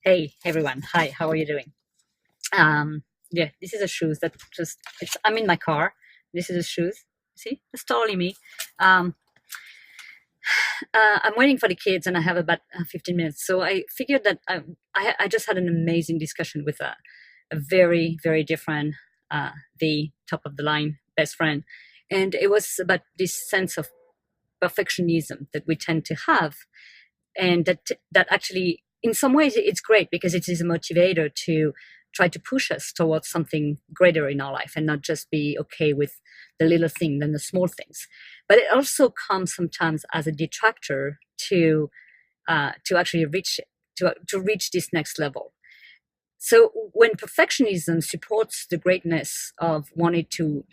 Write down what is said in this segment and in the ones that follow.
Hey everyone, hi, how are you doing? Yeah, this is a shoes that I'm in my car. This is a shoes. See, it's totally me. Um, I'm waiting for the kids and I have about 15 minutes. So I figured that I just had an amazing discussion with a very, very different, the top of the line best friend. And it was about this sense of perfectionism that we tend to have, and that actually in some ways it's great because it is a motivator to try to push us towards something greater in our life and not just be okay with the little thing and the small things. But it also comes sometimes as a detractor to actually reach it, to reach this next level. So when perfectionism supports the greatness of wanting to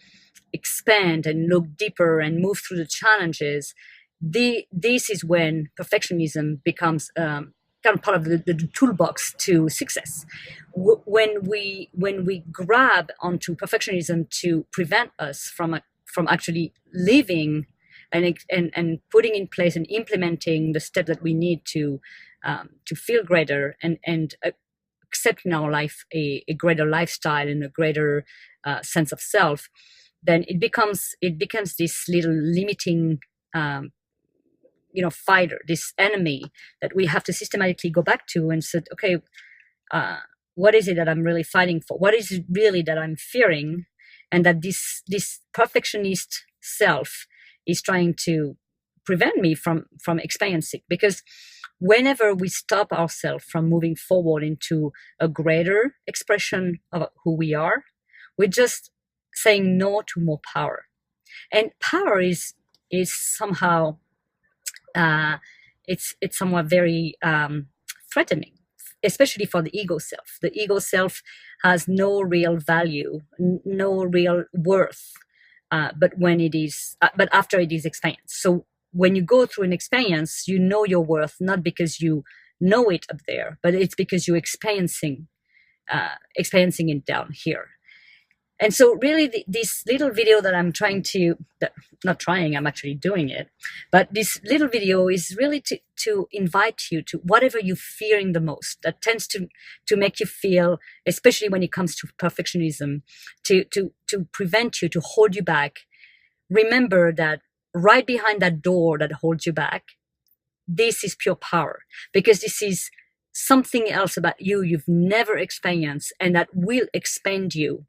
expand and look deeper and move through the challenges, this is when perfectionism becomes kind of part of the toolbox to success. When we grab onto perfectionism to prevent us from actually living and putting in place and implementing the steps that we need to feel greater and accept in our life a greater lifestyle and a greater sense of self, then it becomes this little limiting fighter, this enemy that we have to systematically go back to and say, okay, uh, what is it that I'm really fighting for? What is it really that I'm fearing? And that this perfectionist self is trying to prevent me from experiencing. Because whenever we stop ourselves from moving forward into a greater expression of who we are, we're just saying no to more power. And power is somehow it's somewhat very threatening, especially for the ego self. The ego self has no real value, no real worth, but after it is experienced. So when you go through an experience, you know your worth not because you know it up there, but it's because you're experiencing it down here. And so really this little video that I'm not trying, I'm actually doing it, but this little video is really to invite you to whatever you're fearing the most that tends to make you feel, especially when it comes to perfectionism, to prevent you, to hold you back. Remember that right behind that door that holds you back, this is pure power, because this is something else about you you've never experienced and that will expand you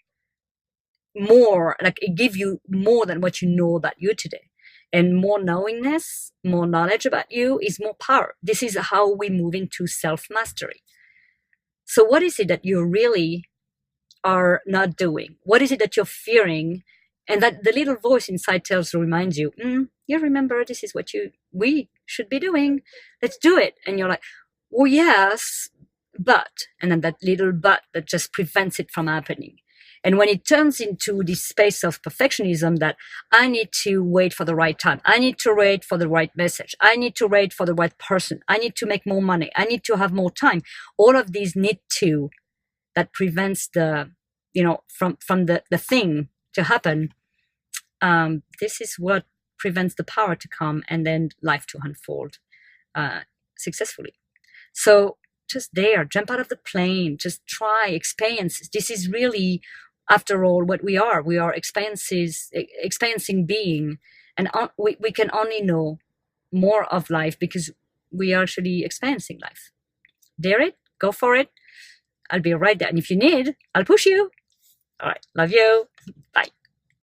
more, like it give you more than what you know about you today. And more knowingness, more knowledge about you is more power. This is how we move into self-mastery. So what is it that you really are not doing? What is it that you're fearing? And that the little voice inside reminds you, you remember, this is what we should be doing. Let's do it. And you're like, oh yes, but, and then that little but that just prevents it from happening. And when it turns into this space of perfectionism that I need to wait for the right time, I need to wait for the right message, I need to wait for the right person, I need to make more money, I need to have more time, all of these need to, that prevents from the thing to happen. This is what prevents the power to come and then life to unfold successfusly. So just jump out of the plane, just try, experience. This is really, after all, what we are. We are experiencing being, and we can only know more of life because we are actually experiencing life. Dare it, go for it. I'll be right there. And if you need, I'll push you. All right, love you. Bye.